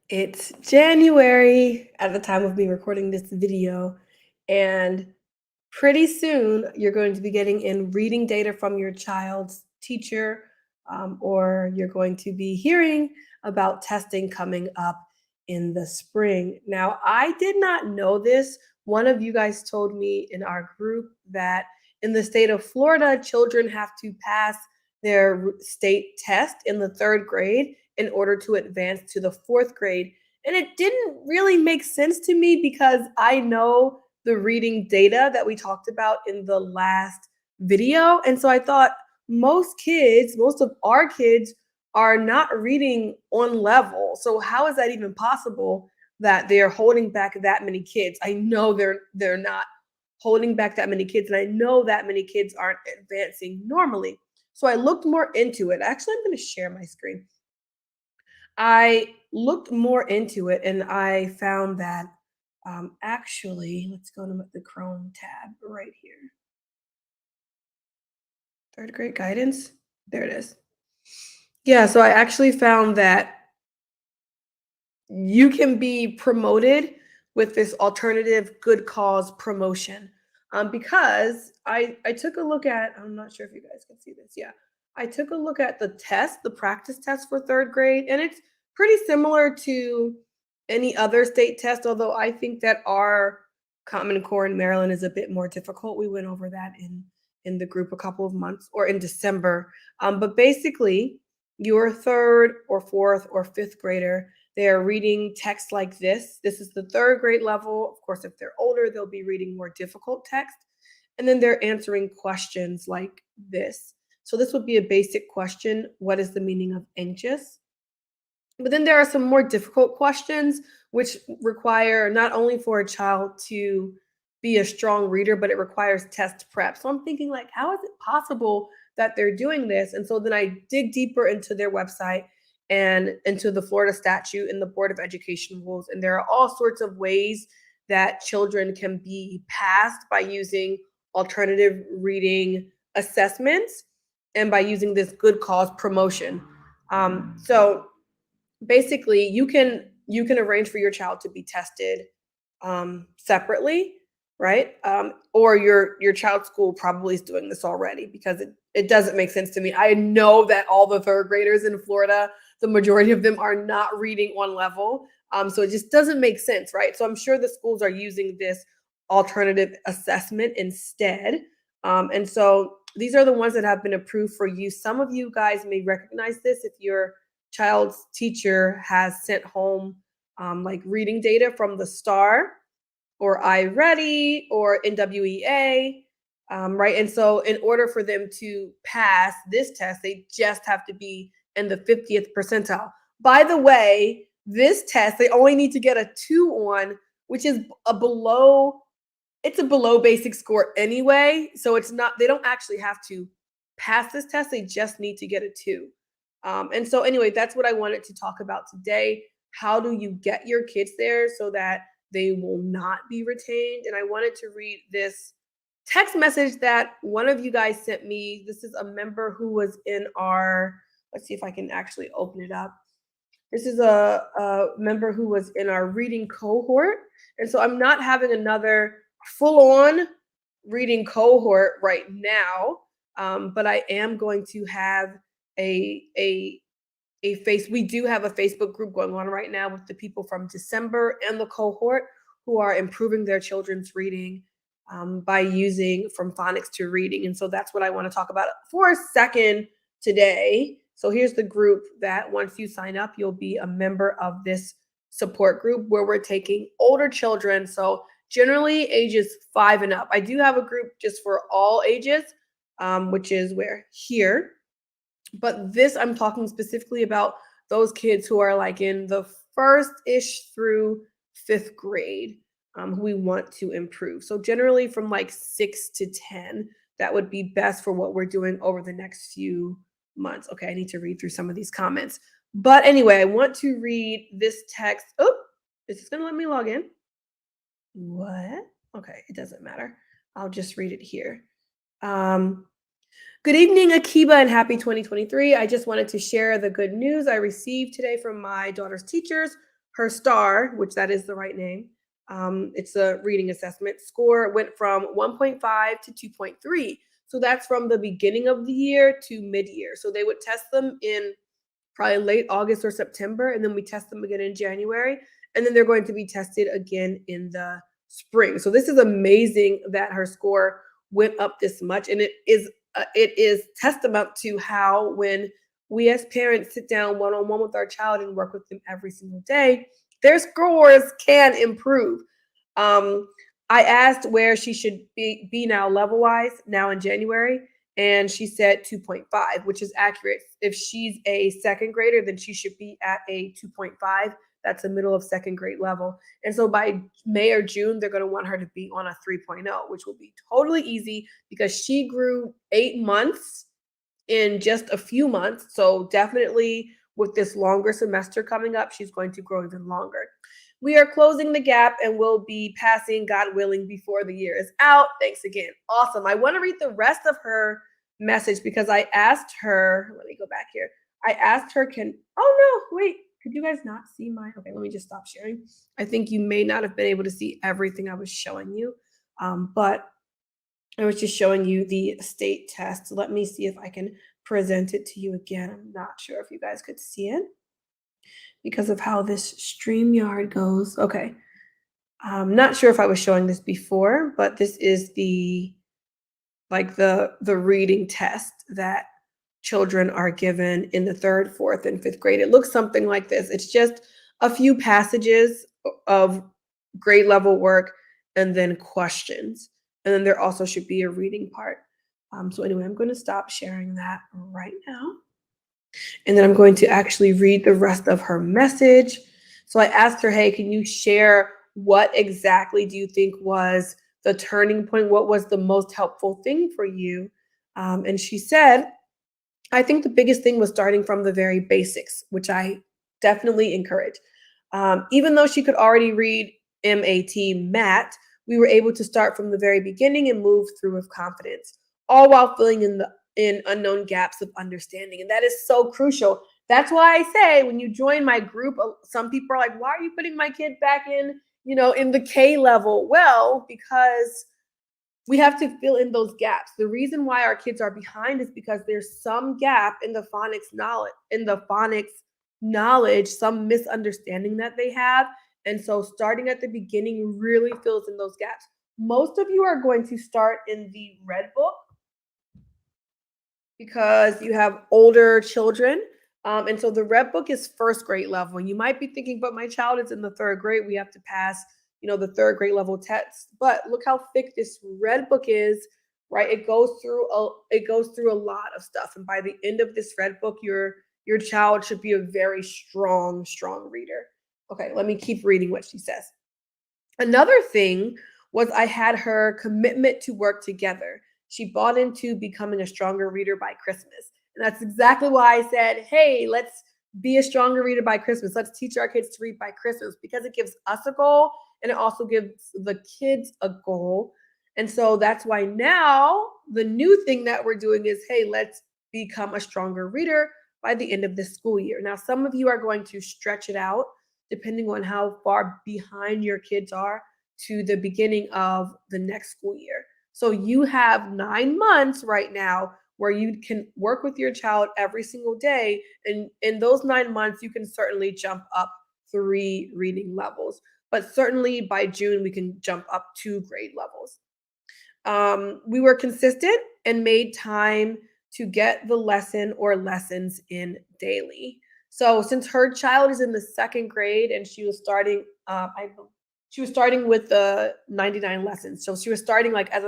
It's January at the time of me recording this video, and pretty soon you're going to be getting in reading data from your child's teacher, or you're going to be hearing about testing coming up in the spring. Now, I did not know this. One of you guys told me in our group that in the state of Florida, children have to pass their state test in the third grade in order to advance to the fourth grade. And it didn't really make sense to me because I know the reading data that we talked about in the last video. And so I thought most kids, most of our kids, are not reading on level. So how is that even possible that they're holding back that many kids? I know they're not holding back that many kids, and I know that many kids aren't advancing normally. So I looked more into it. Actually, I'm going to share my screen. I looked more into it and I found that actually, let's go to the Chrome tab right here. Third grade guidance. There it is. Yeah, so I actually found that you can be promoted with this alternative good cause promotion. Because I took a look at, I'm not sure if you guys can see this. Yeah. I took a look at the test, the practice test for third grade, and it's pretty similar to any other state test, although I think that our Common Core in Maryland is a bit more difficult. We went over that in the group a couple of months or in December. But basically, your third or fourth or fifth grader, they are reading text like this. This is the third grade level. Of course, if they're older, they'll be reading more difficult text. And then they're answering questions like this. So this would be a basic question. What is the meaning of anxious? But then there are some more difficult questions which require not only for a child to be a strong reader, but it requires test prep. So I'm thinking like, how is it possible that they're doing this? And so then I dig deeper into their website and into the Florida statute and the Board of Education rules. And there are all sorts of ways that children can be passed by using alternative reading assessments and by using this good cause promotion. So basically you can arrange for your child to be tested separately, right? Or your child's school probably is doing this already because it doesn't make sense to me. I know that all the third graders in Florida, the majority of them are not reading on level. So it just doesn't make sense, right? So I'm sure the schools are using this alternative assessment instead. And so these are the ones that have been approved for use. Some of you guys may recognize this if your child's teacher has sent home like reading data from the STAR or iReady or NWEA, right? And so, in order for them to pass this test, they just have to be in the 50th percentile. By the way, this test they only need to get a 2 on, which is a below. It's a below basic score anyway, so it's not. They don't actually have to pass this test. They just need to get a 2. And so, anyway, that's what I wanted to talk about today. How do you get your kids there so that they will not be retained? And I wanted to read this text message that one of you guys sent me. This is a member who was in our, let's see if I can actually open it up. This is a member who was in our reading cohort. And so I'm not having another full on reading cohort right now, but I am going to have a, a we do have a Facebook group going on right now with the people from December and the cohort who are improving their children's reading by using from phonics to reading. And so that's what I want to talk about for a second today. So here's the group that once you sign up, you'll be a member of this support group where we're taking older children. So generally ages 5 and up. I do have a group just for all ages, which is where here. But this, I'm talking specifically about those kids who are like in the first-ish through fifth grade, who we want to improve. So generally from like 6 to 10, that would be best for what we're doing over the next few months. Okay, I need to read through some of these comments. But anyway, I want to read this text. Oh, is this going to let me log in? What? Okay, it doesn't matter. I'll just read it here. Good evening, Akiba, and happy 2023. I just wanted to share the good news I received today from my daughter's teachers. her star, which that is the right name, it's a reading assessment score, went from 1.5 to 2.3. So that's from the beginning of the year to mid-year. So they would test them in probably late August or September, and then we test them again in January, and then they're going to be tested again in the spring. So this is amazing that her score went up this much, and it is testament to how when we as parents sit down one on one with our child and work with them every single day, their scores can improve. Um, I asked where she should be now level wise now in January, and she said 2.5, which is accurate. If she's a second grader, then she should be at a 2.5. That's the middle of second grade level. And so by May or June, they're going to want her to be on a 3.0, which will be totally easy because she grew 8 months in just a few months. So definitely with this longer semester coming up, she's going to grow even longer. We are closing the gap and we'll be passing, God willing, before the year is out. Thanks again. Awesome. I want to read the rest of her message because I asked her, let me go back here. I asked her, oh no, wait, could you guys not see my, okay, let me just stop sharing. I think you may not have been able to see everything I was showing you, but I was just showing you the state test. Let me see if I can present it to you again. I'm not sure if you guys could see it because of how this StreamYard goes. Okay. I'm not sure if I was showing this before, but this is the reading test that children are given in the third, fourth, and fifth grade. It looks something like this. It's just a few passages of grade level work and then questions. And then there also should be a reading part. So anyway, I'm going to stop sharing that right now. And then I'm going to actually read the rest of her message. So I asked her, hey, can you share what exactly do you think was the turning point? What was the most helpful thing for you? And she said, I think the biggest thing was starting from the very basics, which I definitely encourage. Even though she could already read MAT, we were able to start from the very beginning and move through with confidence, all while filling in unknown gaps of understanding. And that is so crucial. That's why I say when you join my group, some people are like, why are you putting my kid back in the K level? Well, because we have to fill in those gaps. The reason why our kids are behind is because there's some gap in the phonics knowledge, some misunderstanding that they have. And so starting at the beginning really fills in those gaps. Most of you are going to start in the red book because you have older children. And so the red book is first grade level. And you might be thinking, but my child is in the third grade. We have to pass, the third grade level test. But look how thick this red book is, right? It goes through a lot of stuff. And by the end of this red book, your child should be a very strong, strong reader. Okay, let me keep reading what she says. Another thing was I had her commitment to work together. She bought into becoming a stronger reader by Christmas. And that's exactly why I said, hey, let's be a stronger reader by Christmas. Let's teach our kids to read by Christmas because it gives us a goal and it also gives the kids a goal. And so that's why now the new thing that we're doing is, hey, let's become a stronger reader by the end of this school year. Now, some of you are going to stretch it out depending on how far behind your kids are to the beginning of the next school year. So you have 9 months right now where you can work with your child every single day. And in those 9 months, you can certainly jump up 3 reading levels. But certainly by June, we can jump up 2 grade levels. We were consistent and made time to get the lesson or lessons in daily. So since her child is in the second grade and she was starting, she was starting with the 99 lessons. So she was starting like at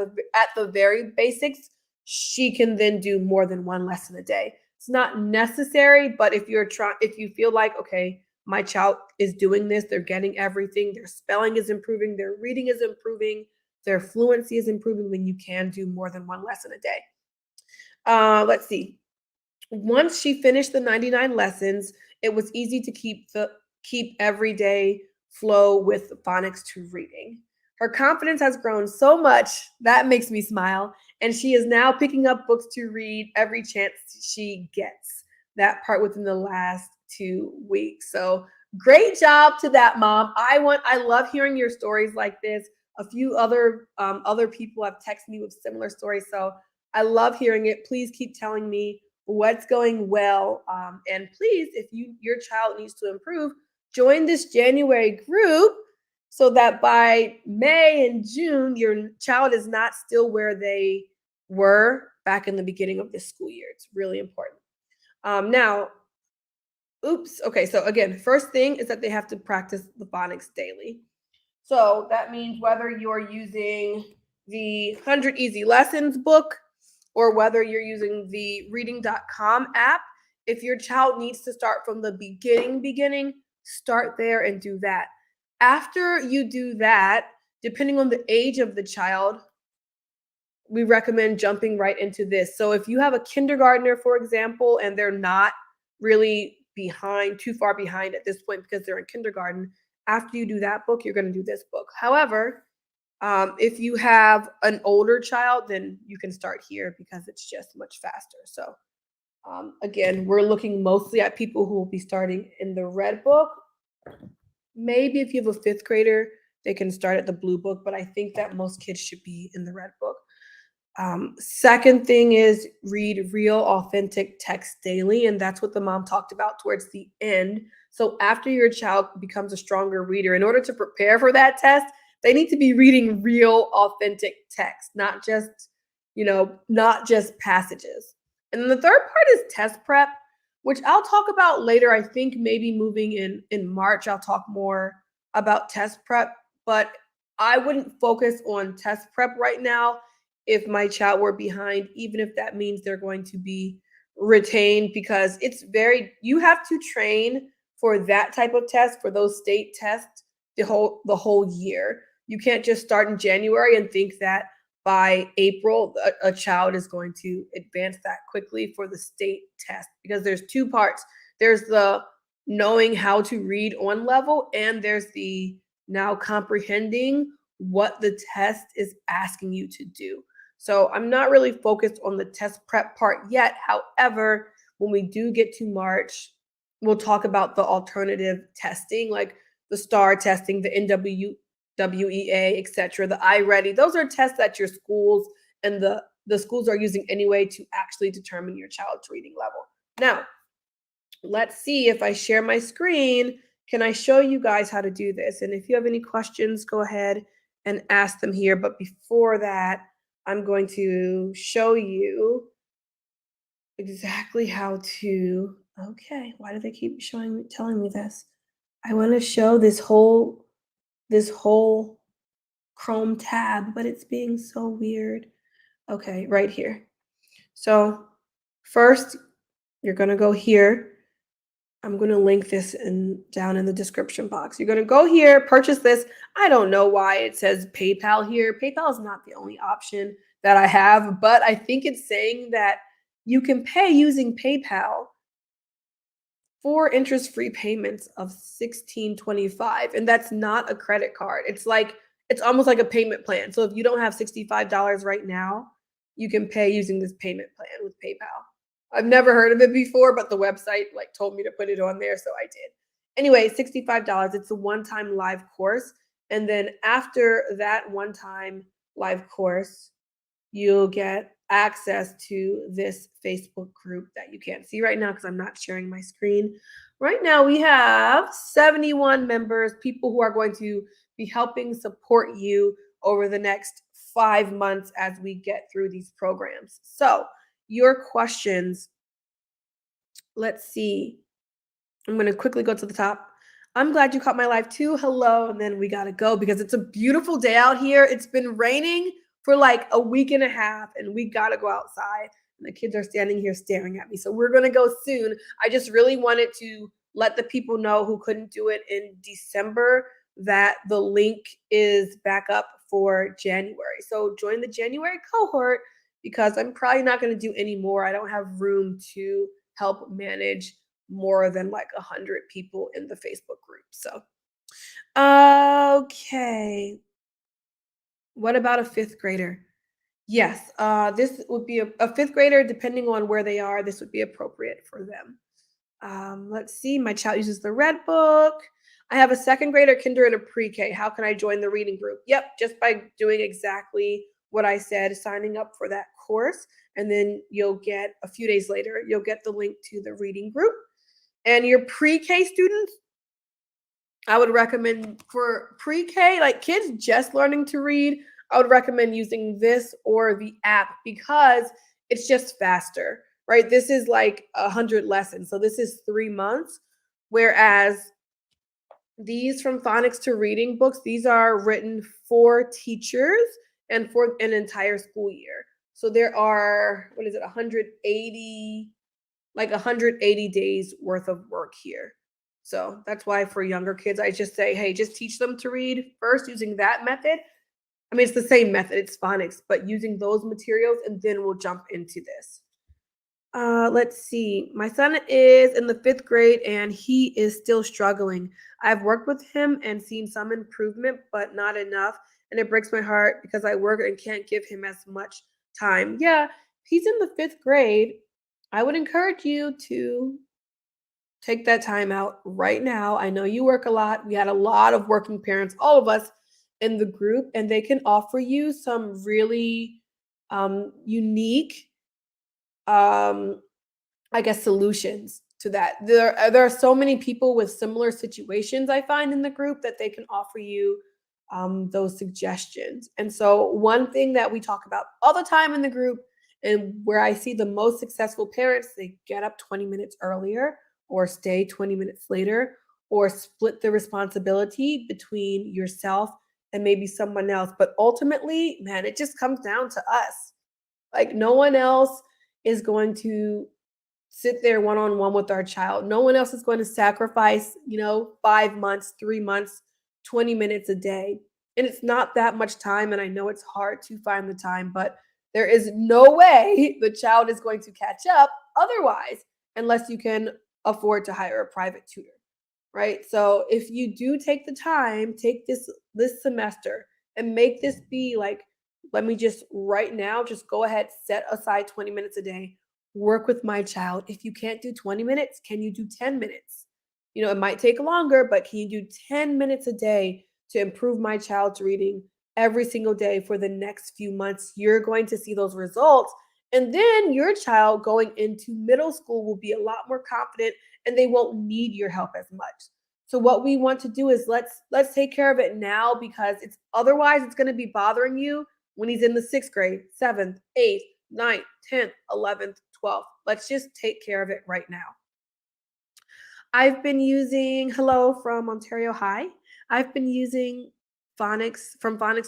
the very basics. She can then do more than one lesson a day. It's not necessary, but if you feel like, okay, my child is doing this, they're getting everything, their spelling is improving, their reading is improving, their fluency is improving, then you can do more than one lesson a day. Let's see. Once she finished the 99 lessons, it was easy to keep everyday flow with phonics to reading. Her confidence has grown so much that makes me smile, and she is now picking up books to read every chance she gets. That part within the last 2 weeks. So Great job to that mom. I love hearing your stories like this. A few other people have texted me with similar stories, so I love hearing it. Please keep telling me what's going well, and please, if your child needs to improve, join this January group so that by May and June, your child is not still where they were back in the beginning of this school year. It's really important. Now, oops. Okay, so again, first thing is that they have to practice the phonics daily. So that means whether you're using the 100 Easy Lessons book or whether you're using the reading.com app, if your child needs to start from the beginning, start there and do that. After you do that, depending on the age of the child, we recommend jumping right into this. So if you have a kindergartner, for example, and they're not really behind, too far behind at this point because they're in kindergarten, after you do that book, you're going to do this book. However, if you have an older child, then you can start here because it's just much faster. So again, we're looking mostly at people who will be starting in the red book. Maybe if you have a fifth grader, they can start at the blue book, but I think that most kids should be in the red book. Second thing is read real, authentic text daily. And that's what the mom talked about towards the end. So after your child becomes a stronger reader, in order to prepare for that test, they need to be reading real, authentic text, not just passages. And then the third part is test prep, which I'll talk about later. I think maybe moving in March, I'll talk more about test prep, but I wouldn't focus on test prep right now if my child were behind, even if that means they're going to be retained, because you have to train for that type of test, for those state tests, the whole year. You can't just start in January and think that by April a child is going to advance that quickly for the state test, because there's two parts. There's the knowing how to read on level, and there's the now comprehending what the test is asking you to do. So I'm not really focused on the test prep part yet. However, when we do get to March, we'll talk about the alternative testing, like the STAR testing, the NWEA, etc., the iReady. Those are tests that your schools and the schools are using anyway to actually determine your child's reading level. Now, let's see if I share my screen. Can I show you guys how to do this? And if you have any questions, go ahead and ask them here. But before that, I'm going to show you exactly how to. Okay, why do they keep telling me this? I want to show this whole Chrome tab, but it's being so weird. Okay, right here. So first, you're gonna go here. I'm going to link this down in the description box. You're going to go here, purchase this. I don't know why it says PayPal here. PayPal is not the only option that I have, but I think it's saying that you can pay using PayPal for interest-free payments of 16.25, and that's not a credit card. It's almost like a payment plan. So if you don't have $65 right now, you can pay using this payment plan with PayPal. I've never heard of it before, but the website told me to put it on there, so I did. Anyway, $65. It's a one-time live course, and then after that one-time live course, you'll get access to this Facebook group that you can't see right now because I'm not sharing my screen. Right now, we have 71 members, people who are going to be helping support you over the next 5 months as we get through these programs. So, your questions, let's see. I'm going to quickly go to the top. I'm glad you caught my live too. Hello. And then we got to go because it's a beautiful day out here. It's been raining for like a week and a half, and we got to go outside. And the kids are standing here staring at me. So we're going to go soon. I just really wanted to let the people know who couldn't do it in December that the link is back up for January. So join the January cohort because I'm probably not going to do any more. I don't have room to help manage more than like 100 people in the Facebook group. So, okay. What about a fifth grader? Yes, this would be a fifth grader, depending on where they are, this would be appropriate for them. Let's see. My child uses the red book. I have a second grader, kinder, and a pre-K. How can I join the reading group? Yep, just by doing exactly what I said, signing up for that course, and then you'll get a few days later, you'll get the link to the reading group. And your pre-K students, I would recommend for pre-K, like kids just learning to read, I would recommend using this or the app because it's just faster, right? This is like 100 lessons. So this is 3 months. Whereas these from phonics to reading books, these are written for teachers and for an entire school year. So there are, what is it, 180, like 180 days worth of work here. So that's why for younger kids, I just say, hey, just teach them to read first using that method. I mean, it's the same method, it's phonics, but using those materials, and then we'll jump into this. Let's see. My son is in the 5th grade and he is still struggling. I've worked with him and seen some improvement, but not enough. And it breaks my heart because I work and can't give him as much time. Yeah, he's in the 5th grade. I would encourage you to take that time out right now. I know you work a lot. We had a lot of working parents, all of us in the group, and they can offer you some really unique um, I guess, solutions to that. There are so many people with similar situations I find in the group that they can offer you those suggestions. And so, one thing that we talk about all the time in the group, and where I see the most successful parents, they get up 20 minutes earlier, or stay 20 minutes later, or split the responsibility between yourself and maybe someone else. But ultimately, man, it just comes down to us. Like, no one else is going to sit there one on one with our child. No one else is going to sacrifice, 5 months, 3 months, 20 minutes a day. And it's not that much time. And I know it's hard to find the time, but there is no way the child is going to catch up otherwise, unless you can afford to hire a private tutor, right? So if you do take the time, take this semester and make this be like, let me just right now just go ahead, set aside 20 minutes a day, work with my child. If you can't do 20 minutes, can you do 10 minutes? It might take longer, but can you do 10 minutes a day to improve my child's reading every single day for the next few months? You're going to see those results. And then your child going into middle school will be a lot more confident and they won't need your help as much. So what we want to do is let's take care of it now, because it's going to be bothering you when he's in the 6th grade, 7th, 8th, 9th, 10th, 11th, 12th. Let's just take care of it right now. I've been using Hello from Ontario High. I've been using phonics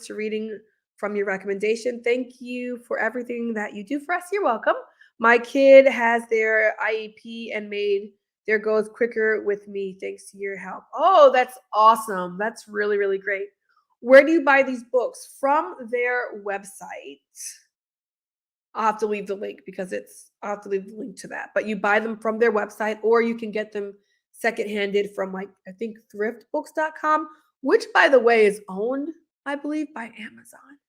to reading from your recommendation. Thank you for everything that you do for us. You're welcome. My kid has their IEP and made their goals quicker with me thanks to your help. Oh, that's awesome. That's really, really great. Where do you buy these books? From their website. I'll have to leave the link because I'll have to leave the link to that. But you buy them from their website, or you can get them secondhanded from, like, I think thriftbooks.com, which, by the way, is owned, I believe, by Amazon.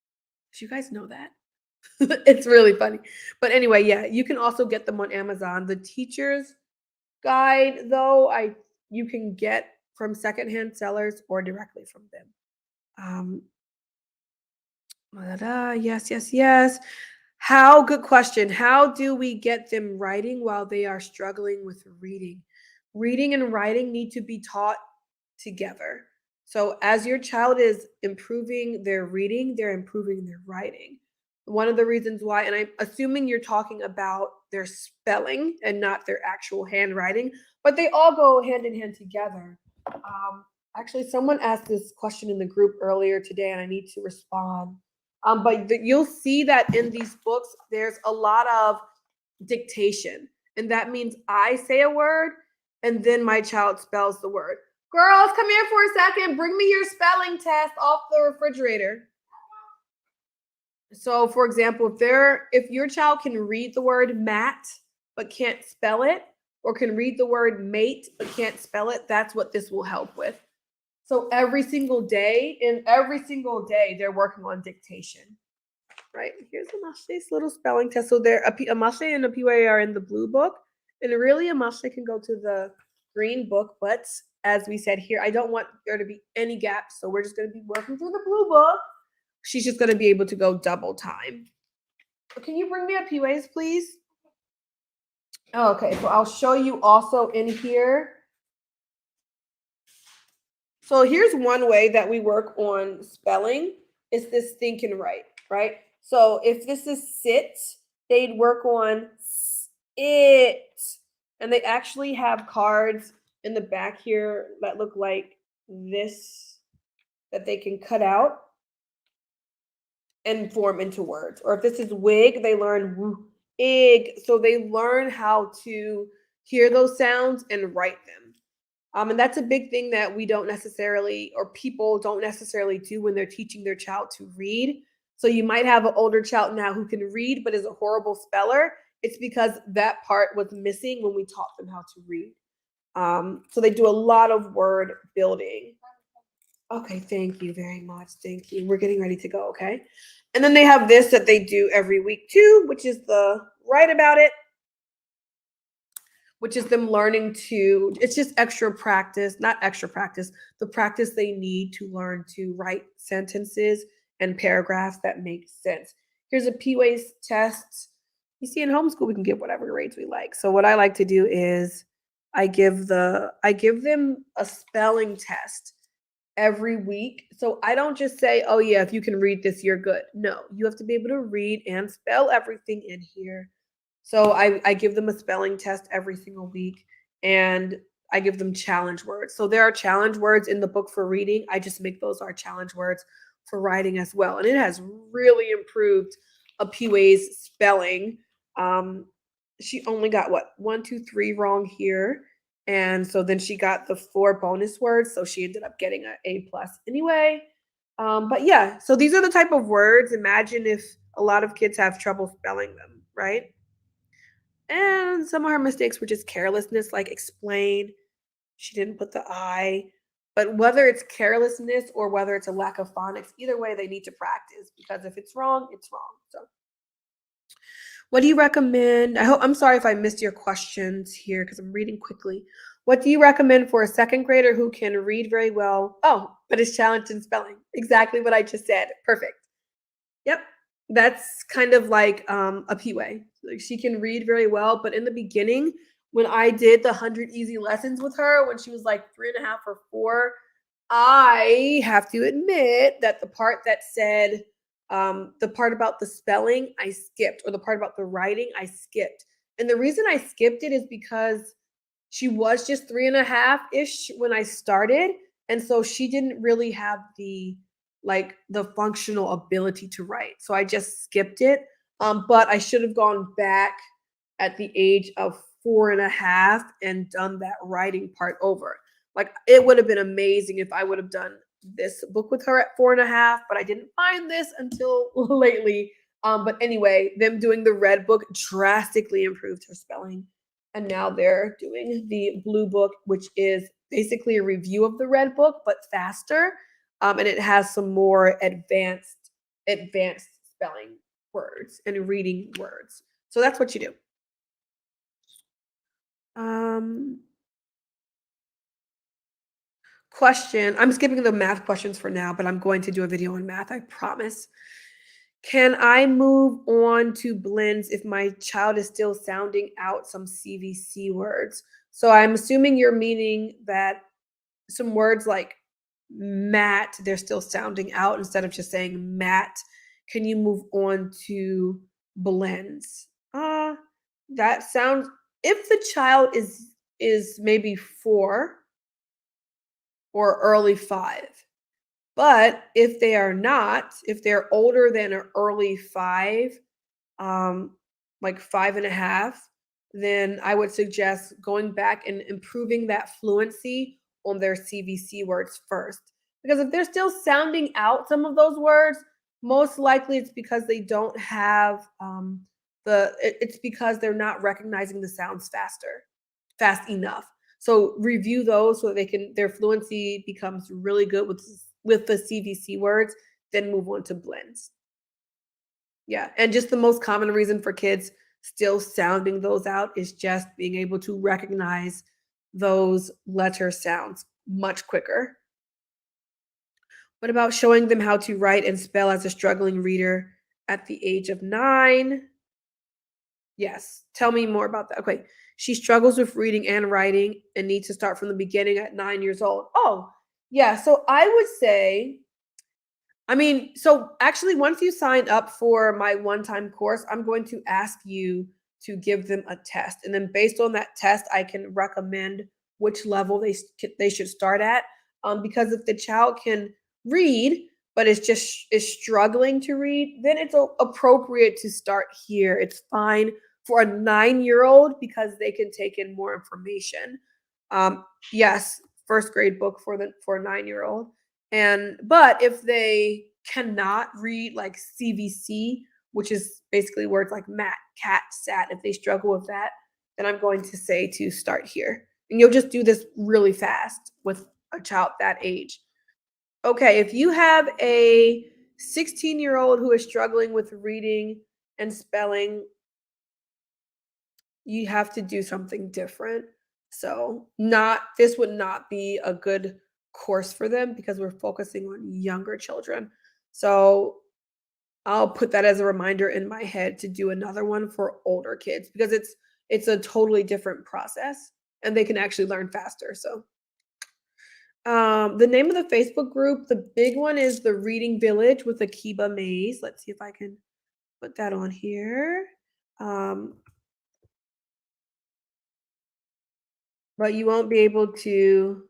Did you guys know that? It's really funny. But anyway, yeah, you can also get them on Amazon. The teacher's guide, though, I you can get from secondhand sellers or directly from them. Um, yes, yes, yes. Good question. How do we get them writing while they are struggling with reading? Reading and writing need to be taught together. So as your child is improving their reading, they're improving their writing. One of the reasons why, and I'm assuming you're talking about their spelling and not their actual handwriting, but they all go hand in hand together. Actually, someone asked this question in the group earlier today, and I need to respond. You'll see that in these books, there's a lot of dictation. And that means I say a word and then my child spells the word. Girls, come here for a second. Bring me your spelling test off the refrigerator. So, for example, if your child can read the word mat but can't spell it, or can read the word mate but can't spell it, that's what this will help with. So every single day, they're working on dictation. Right? Here's Amashe's little spelling test. So a Amashe and a PYA are in the blue book, And really a must can go to the green book, but as we said here, I don't want there to be any gaps. So we're just going to be working through the blue book. She's just going to be able to go double time. Can you bring me up PUAs, please? Okay, so I'll show you also in here. So here's one way that we work on spelling is this think and write, right? So if this is sit, they'd work on it. And they actually have cards in the back here that look like this that they can cut out and form into words. Or if this is wig, they learn wig. So they learn how to hear those sounds and write them. And that's a big thing that we don't necessarily, or people don't necessarily do when they're teaching their child to read. So you might have an older child now who can read but is a horrible speller. It's because that part was missing when we taught them how to read. So they do a lot of word building. Okay, thank you very much. Thank you. We're getting ready to go, okay? And then they have this that they do every week too, which is the write about it, which is them learning to, it's just extra practice, not extra practice, the practice they need to learn to write sentences and paragraphs that make sense. Here's a P-Ways test. You see, in homeschool, we can give whatever grades we like. So what I like to do is I give them a spelling test every week. So I don't just say, oh yeah, if you can read this, you're good. No, you have to be able to read and spell everything in here. So I give them a spelling test every single week and I give them challenge words. So there are challenge words in the book for reading. I just make those our challenge words for writing as well. And it has really improved a PUA's spelling. She only got what, 1, 2, 3 wrong here. And so then she got the 4 bonus words. So she ended up getting an A plus anyway. But yeah, so these are the type of words. Imagine if a lot of kids have trouble spelling them, right? And some of her mistakes were just carelessness, like explain. She didn't put the I. But whether it's carelessness or whether it's a lack of phonics, either way, they need to practice because if it's wrong, it's wrong. So, what do you recommend? I'm sorry if I missed your questions here because I'm reading quickly. What do you recommend for a second grader who can read very well? Oh, but is challenged in spelling. Exactly what I just said. Perfect. Yep. That's kind of like a P-way. Like she can read very well, but in the beginning, when I did the 100 easy lessons with her when she was like 3.5 or 4, I have to admit that the part that said the part about the spelling I skipped, or the part about the writing I skipped. And the reason I skipped it is because she was just 3.5 ish when I started. And so she didn't really have the functional ability to write. So I just skipped it. But I should have gone back at the age of 4.5 and done that writing part over. Like it would have been amazing if I would have done this book with her at 4.5, but I didn't find this until lately. But anyway, them doing the red book drastically improved her spelling. And now they're doing the blue book, which is basically a review of the red book, but faster. And it has some more advanced spelling words and reading words. So that's what you do. Um, Question. I'm skipping the math questions for now, but I'm going to do a video on math, I promise. Can I move on to blends if my child is still sounding out some CVC words? So I'm assuming you're meaning that some words like mat, they're still sounding out instead of just saying mat. Can you move on to blends? That sounds, if the child is maybe 4 or early 5. But if they are not, if they're older than an early 5, like 5.5, then I would suggest going back and improving that fluency on their CVC words first. Because if they're still sounding out some of those words, most likely it's because they don't have it's because they're not recognizing the sounds fast enough. So review those so that their fluency becomes really good with the CVC words, then move on to blends. Yeah, and just the most common reason for kids still sounding those out. Is just being able to recognize those letter sounds much quicker. What about showing them how to write and spell as a struggling reader at the age of 9? Yes. Tell me more about that. Okay. She struggles with reading and writing and needs to start from the beginning at 9 years old. Oh, yeah. So I would say, I mean, so actually, once you sign up for my one time course, I'm going to ask you to give them a test. And then based on that test, I can recommend which level they should start at. Because if the child can read, but is struggling to read, then it's appropriate to start here. It's fine for a 9 year old because they can take in more information. Yes, first grade book for a 9 year old. And but if they cannot read like CVC, which is basically words like mat, cat, sat, if they struggle with that, then I'm going to say to start here. And you'll just do this really fast with a child that age. Okay, if you have a 16-year-old who is struggling with reading and spelling, you have to do something different. So, not this would not be a good course for them because we're focusing on younger children. So, I'll put that as a reminder in my head to do another one for older kids because it's a totally different process and they can actually learn faster. So, the name of the Facebook group, the big one is the Reading Village with Akiba Maze. Let's see if I can put that on here. Um, but you won't be able to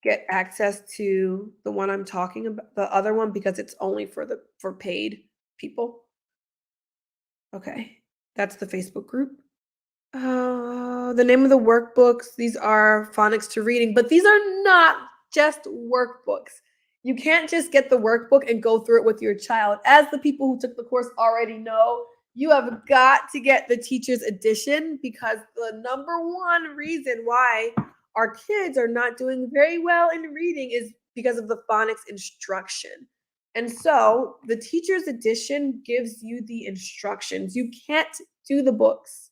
get access to the one I'm talking about, the other one, because it's only for paid people. Okay, that's the Facebook group. The name of the workbooks, these are phonics to reading, but these are not just workbooks. You can't just get the workbook and go through it with your child. As the people who took the course already know, you have got to get the teacher's edition because the number one reason why our kids are not doing very well in reading is because of the phonics instruction. And so the teacher's edition gives you the instructions. You can't do the books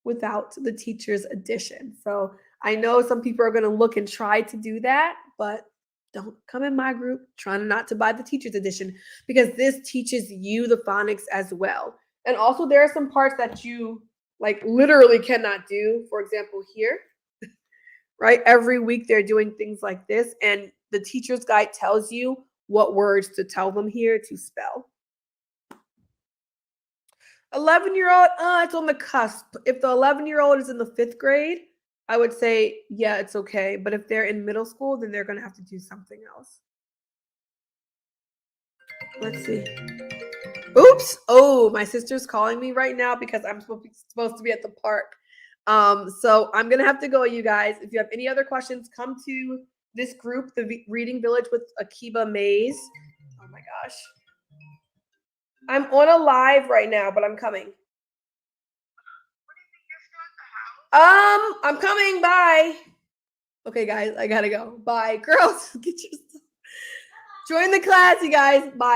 without the teacher's edition. So I know some people are going to look and try to do that, but don't come in my group trying not to buy the teacher's edition because this teaches you the phonics as well. And also, there are some parts that you like literally cannot do. For example, here, right? Every week they're doing things like this, and the teacher's guide tells you what words to tell them here to spell. 11-year-old, it's on the cusp. If the 11-year-old is in the 5th grade, I would say, yeah, it's okay. But if they're in middle school, then they're going to have to do something else. Let's see. Oops. Oh, my sister's calling me right now because I'm supposed to be at the park. So I'm going to have to go, you guys. If you have any other questions, come to this group, the Reading Village with Akiba Maze. Oh my gosh. I'm on a live right now, but I'm coming. I'm coming. Bye. Okay, guys, I gotta go. Bye. Girls, get your join the class, you guys. Bye.